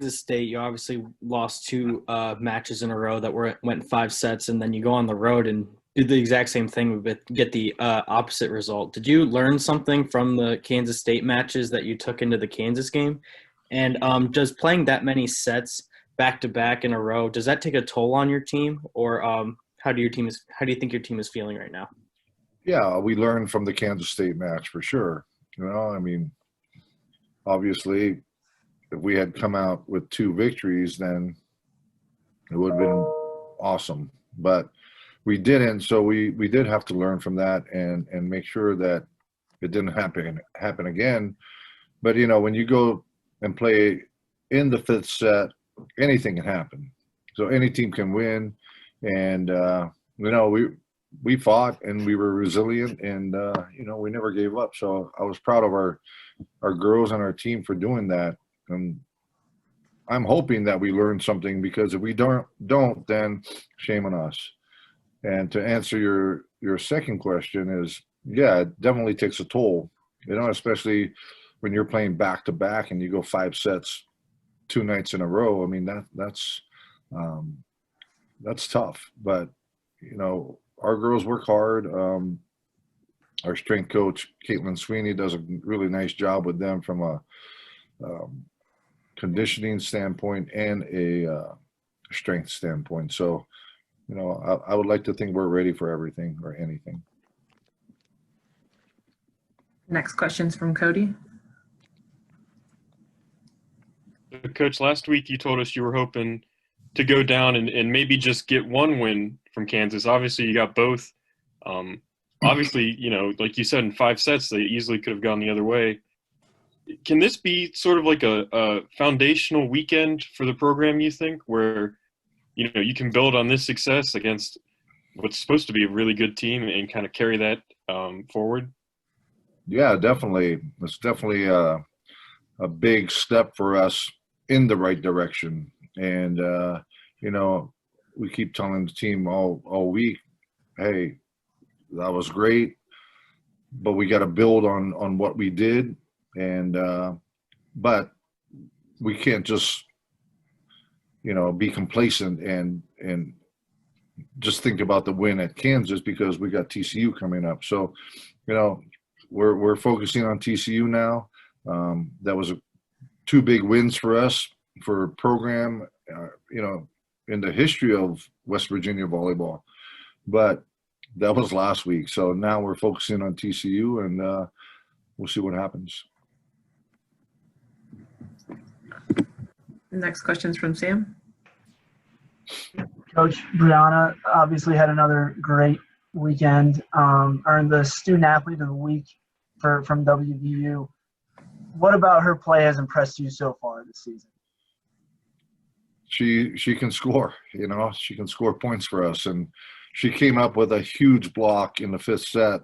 Kansas State, you obviously lost two matches in a row that went 5 sets, and then you go on the road and do the exact same thing but get the opposite result. Did you learn something from the Kansas State matches that you took into the Kansas game? And does playing that many sets back to back in a row, does that take a toll on your team, or how do you think your team is feeling right now? Yeah, we learned from the Kansas State match for sure. I mean, obviously, if we had come out with 2 victories, then it would have been awesome. But we didn't, so we did have to learn from that and make sure that it didn't happen again. But when you go and play in the 5th set, anything can happen. So any team can win, and we fought and we were resilient, and we never gave up. So I was proud of our girls and our team for doing that. And I'm hoping that we learned something, because if we don't, then shame on us. And to answer your second question is, yeah, it definitely takes a toll, especially when you're playing back to back and you go 5 sets 2 nights in a row. I mean, that's tough. But our girls work hard. Our strength coach, Caitlin Sweeney, does a really nice job with them from a conditioning standpoint and a strength standpoint. So, I would like to think we're ready for everything or anything. Next question's from Cody. Coach, last week you told us you were hoping to go down and maybe just get 1 win from Kansas. Obviously, you got both. Obviously, like you said, in 5 sets, they easily could have gone the other way. Can this be sort of like a foundational weekend for the program, you think, where, you can build on this success against what's supposed to be a really good team and kind of carry that forward? Yeah, definitely. It's definitely a big step for us in the right direction. And, we keep telling the team all week, hey, that was great, but we got to build on what we did. And but we can't just be complacent and just think about the win at Kansas, because we got TCU coming up. So we're focusing on TCU now. That was 2 big wins for us, for program in the history of West Virginia volleyball, but that was last week. So now we're focusing on TCU, and we'll see what happens. Next question's from Sam. Coach, Brianna obviously had another great weekend, earned the Student Athlete of the Week from WVU. What about her play has impressed you so far this season? She can score, she can score points for us. And she came up with a huge block in the 5th set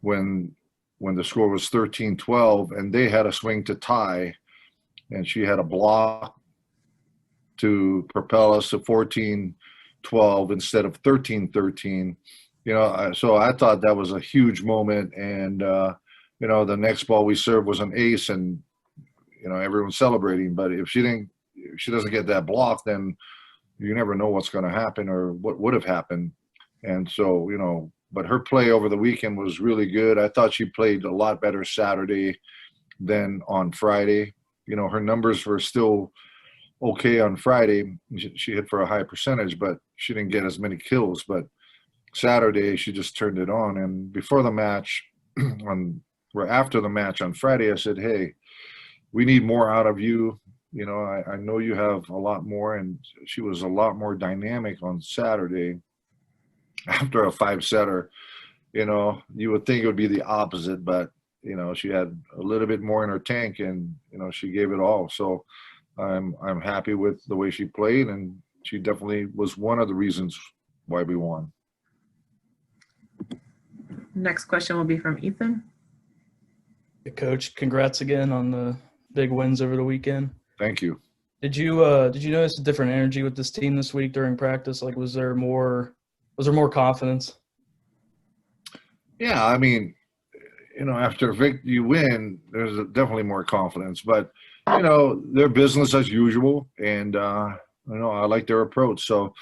when the score was 13-12, and they had a swing to tie, and she had a block to propel us to 14-12 instead of 13-13. So I thought that was a huge moment. And the next ball we served was an ace, and everyone's celebrating. But if she doesn't get that block, then you never know what's going to happen or what would have happened. And so but her play over the weekend was really good. I thought she played a lot better Saturday than on Friday. Her numbers were still okay on Friday. She hit for a high percentage, but she didn't get as many kills. But Saturday, she just turned it on. And before the match, after the match on Friday, I said, hey, we need more out of you. I know you have a lot more. And she was a lot more dynamic on Saturday. After a 5-setter, you would think it would be the opposite, but she had a little bit more in her tank, and she gave it all. So I'm happy with the way she played, and she definitely was one of the reasons why we won. Next question will be from Ethan. Hey, Coach, congrats again on the big wins over the weekend. Thank you. Did you notice a different energy with this team this week during practice? Like, was there more confidence? Yeah, I mean, after a victory, you win, there's definitely more confidence. But They're business as usual, and I like their approach. So,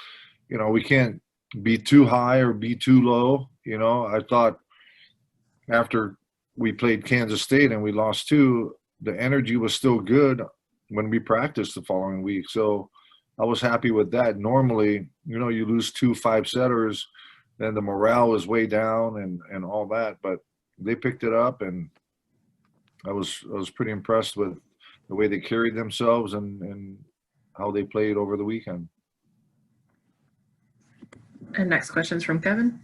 we can't be too high or be too low. I thought after we played Kansas State and we lost two, the energy was still good when we practiced the following week. So I was happy with that. Normally, you lose two 5-setters, then the morale is way down and all that. But they picked it up, and I was pretty impressed with the way they carried themselves and how they played over the weekend. And next question's from Kevin.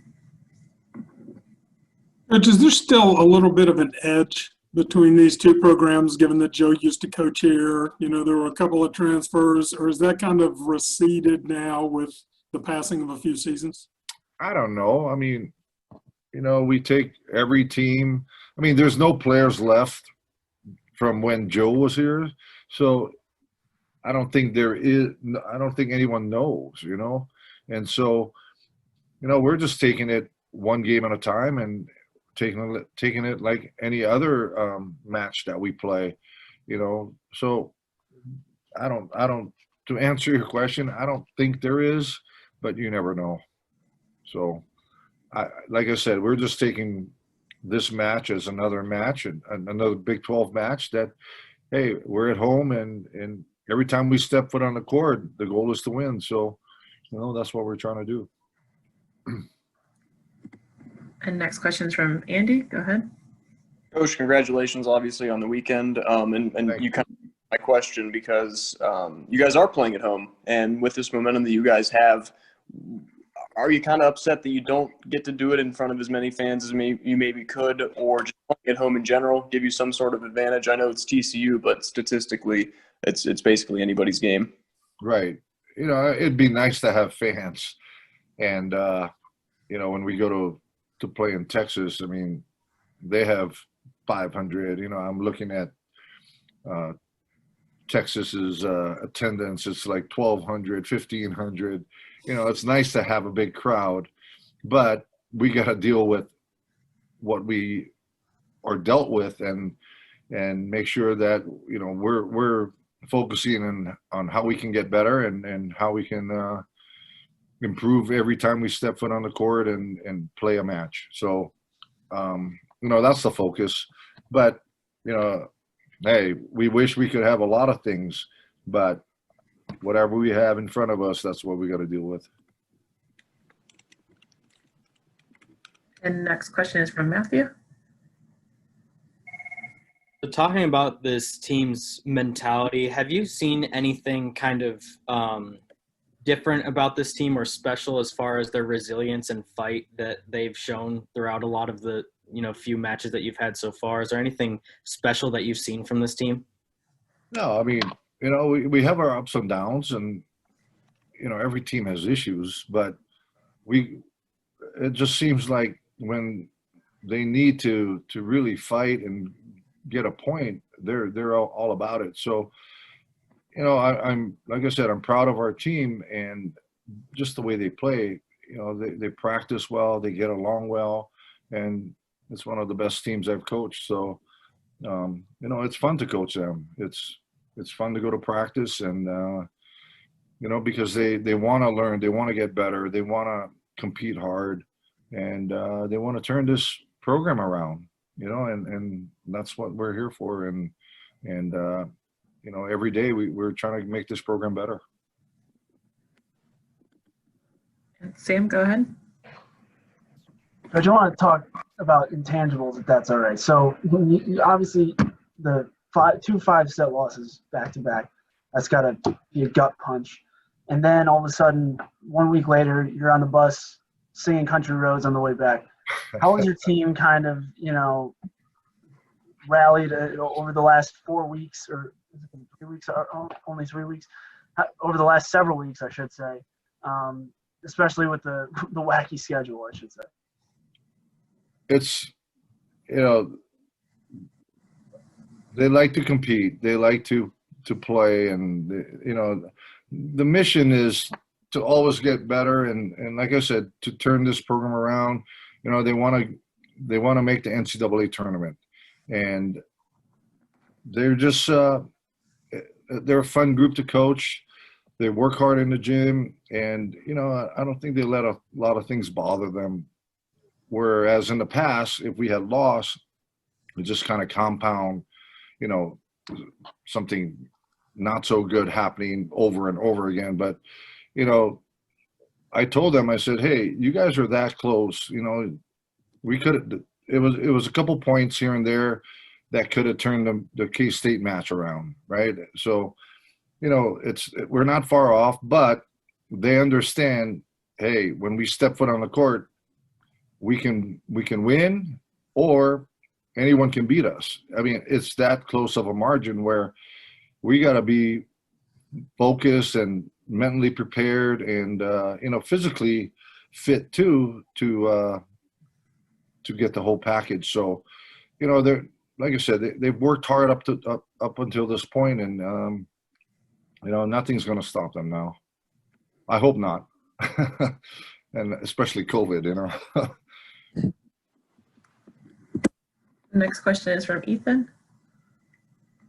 Rich, is there still a little bit of an edge between these two programs, given that Joe used to coach here? There were a couple of transfers, or is that kind of receded now with the passing of a few seasons? I don't know. I mean, we take every team. I mean, there's no players left from when Joe was here. So I don't think anyone knows, And so, we're just taking it one game at a time and taking it like any other match that we play, So to answer your question, I don't think there is, but you never know. So like I said, we're just taking this match as another match and another Big 12 match that, hey, we're at home and every time we step foot on the court, the goal is to win. So, that's what we're trying to do. And next question's from Andy. Go ahead. Coach, congratulations, obviously, on the weekend. And Thank you kind of my question because you guys are playing at home, and with this momentum that you guys have, are you kind of upset that you don't get to do it in front of as many fans as you maybe could, or just playing at home in general give you some sort of advantage? I know it's TCU, but statistically, it's basically anybody's game. Right. It'd be nice to have fans, and when we go to play in Texas, I mean, they have 500. I'm looking at Texas's attendance. It's like 1,200, 1,500. It's nice to have a big crowd, but we got to deal with what we are dealt with and make sure that we're focusing on how we can get better and how we can improve every time we step foot on the court and play a match. So that's the focus. But hey, we wish we could have a lot of things, but whatever we have in front of us, that's what we got to deal with. And next question is from Matthew. So talking about this team's mentality, have you seen anything kind of different about this team or special as far as their resilience and fight that they've shown throughout a lot of the few matches that you've had so far? Is there anything special that you've seen from this team? No, I mean, we have our ups and downs, and every team has issues, but it just seems like when they need to really fight and get a point, they're all about it. So I'm like I said, I'm proud of our team and just the way they play. They practice well, they get along well, and it's one of the best teams I've coached. So it's fun to coach them. It's fun to go to practice and because they want to learn, they want to get better, they want to compete hard, and they want to turn this program around. And that's what we're here for. And every day we're trying to make this program better. Sam, go ahead. I just want to talk about intangibles, if that's all right. So obviously the two 5-set losses back to back, that's got to be a gut punch. And then all of a sudden, 1 week later, you're on the bus singing Country Roads on the way back. How has your team kind of, rallied over the last 4 weeks, or is it 3 weeks? Only 3 weeks. Over the last several weeks, I should say, especially with the wacky schedule, I should say. It's, they like to compete. They like to play, and the mission is to always get better. And like I said, to turn this program around. They want to make the NCAA tournament, and they're just they're a fun group to coach. They work hard in the gym, and I don't think they let a lot of things bother them. Whereas in the past, if we had lost, it just kind of compound, you know, something not so good happening over and over again. But I told them, I said, hey, you guys are that close. We could. It was a couple points here and there that could have turned the K-State match around, right? So, we're not far off, but they understand. Hey, when we step foot on the court, we can win, or anyone can beat us. I mean, it's that close of a margin where we got to be focused and mentally prepared, and physically fit too to get the whole package. So, they're, like I said, they've worked hard up until this point, and nothing's going to stop them now. I hope not, and especially COVID. Next question is from Ethan.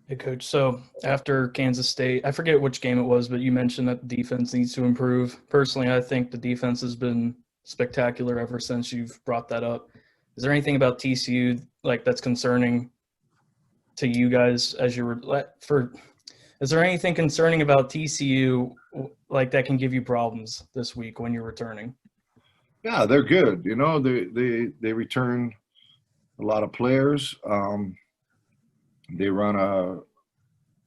Hey, Coach. So after Kansas State, I forget which game it was, but you mentioned that the defense needs to improve. Personally, I think the defense has been spectacular ever since you've brought that up. Is there anything about TCU that's concerning to you guys as is there anything concerning about TCU that can give you problems this week when you're returning? Yeah, they're good. They return a lot of players. They run a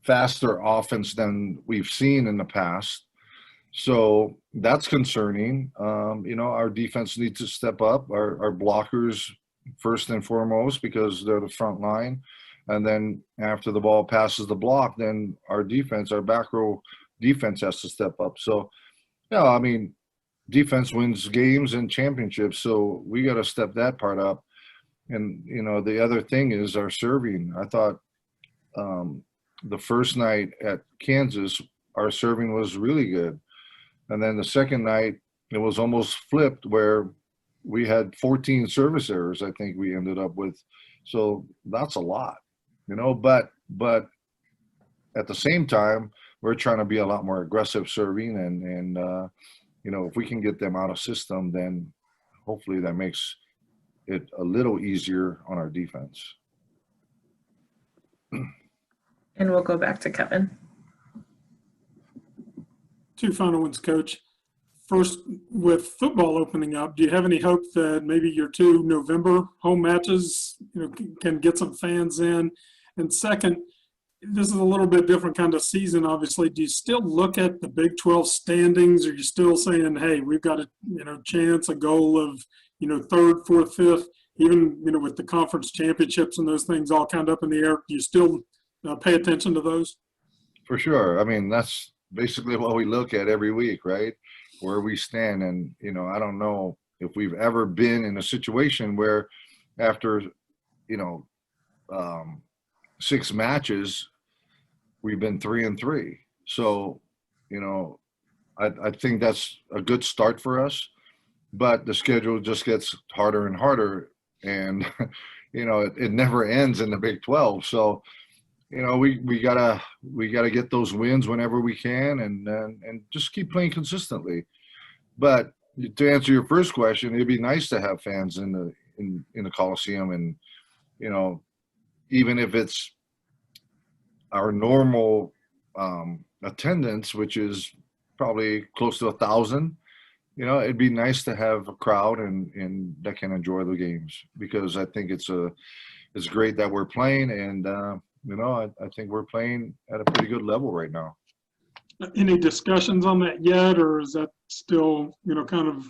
faster offense than we've seen in the past. So that's concerning. Our defense needs to step up. Our blockers, first and foremost, because they're the front line. And then after the ball passes the block, then our back row defense has to step up. So, defense wins games and championships. So we got to step that part up. And, the other thing is our serving. I thought the first night at Kansas, our serving was really good. And then the second night, it was almost flipped where we had 14 service errors, I think we ended up with. So that's a lot, but at the same time, we're trying to be a lot more aggressive serving. And if we can get them out of system, then hopefully that makes it a little easier on our defense. And we'll go back to Kevin. Two final ones, Coach. First, with football opening up, do you have any hope that maybe your 2 November home matches, can get some fans in? And second, this is a little bit different kind of season, obviously. Do you still look at the Big 12 standings? Or are you still saying, hey, we've got a chance, a goal of 3rd, 4th, 5th, even with the conference championships and those things all kind of up in the air? Do you still pay attention to those? For sure. I mean, that's basically what we look at every week, right? Where we stand. And, I don't know if we've ever been in a situation where after, 6 matches, we've been 3-3. So, I think that's a good start for us, but the schedule just gets harder and harder, and, it never ends in the Big 12. So, we gotta get those wins whenever we can, and just keep playing consistently. But to answer your first question, it'd be nice to have fans in the Coliseum, and even if it's our normal attendance, which is probably close to 1,000, it'd be nice to have a crowd and that can enjoy the games, because I think it's great that we're playing, and I think we're playing at a pretty good level right now. Any discussions on that yet, or is that still, kind of,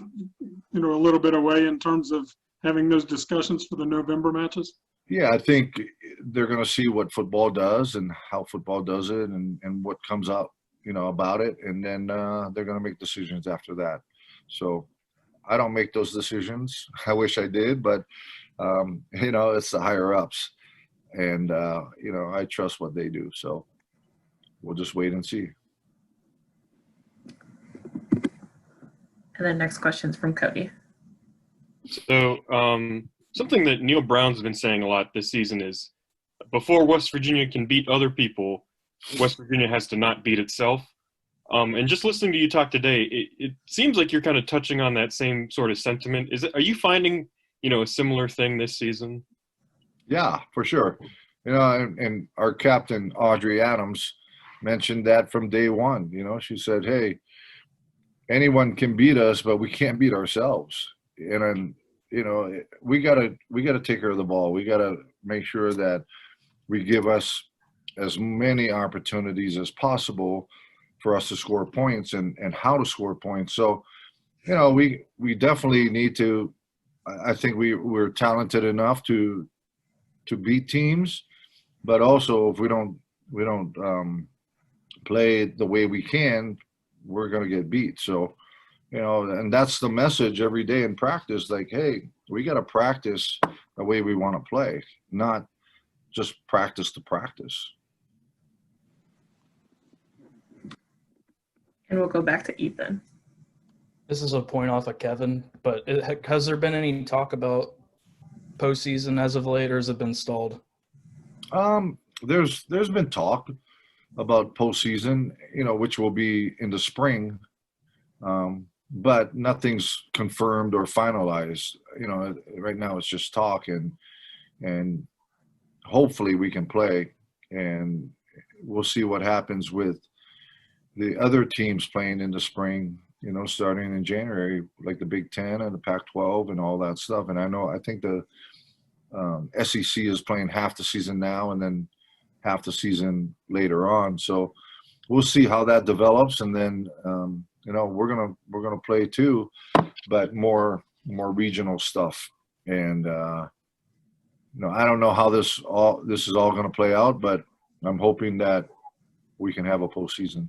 a little bit away in terms of having those discussions for the November matches? Yeah, I think they're going to see what football does and how football does it, and what comes out, about it. And then they're going to make decisions after that. So I don't make those decisions. I wish I did, but, it's the higher ups. And, I trust what they do. So we'll just wait and see. And then next question is from Cody. So something that Neil Brown's been saying a lot this season is, before West Virginia can beat other people, West Virginia has to not beat itself. And just listening to you talk today, it seems like you're kind of touching on that same sort of sentiment. Are you finding, a similar thing this season? Yeah, for sure. And our captain, Audrey Adams, mentioned that from day one. She said, hey, anyone can beat us, but we can't beat ourselves. And we gotta take care of the ball. We gotta make sure that we give us as many opportunities as possible for us to score points and how to score points. So, we definitely need to. I think we're talented enough to beat teams, but also if we don't play the way we can, we're going to get beat. So, and that's the message every day in practice. Like, hey, we got to practice the way we want to play, not just practice to practice. And we'll go back to Ethan. This is a point off of Kevin, but has there been any talk about postseason as of late, or has it been stalled? There's been talk about postseason, which will be in the spring, but nothing's confirmed or finalized. Right now it's just talk, and hopefully we can play, and we'll see what happens with the other teams playing in the spring. Starting in January, like the Big Ten and the Pac-12 and all that stuff. And I think the SEC is playing half the season now and then half the season later on. So we'll see how that develops. And then, we're gonna play too, but more regional stuff. And I don't know how this is all going to play out, but I'm hoping that we can have a postseason.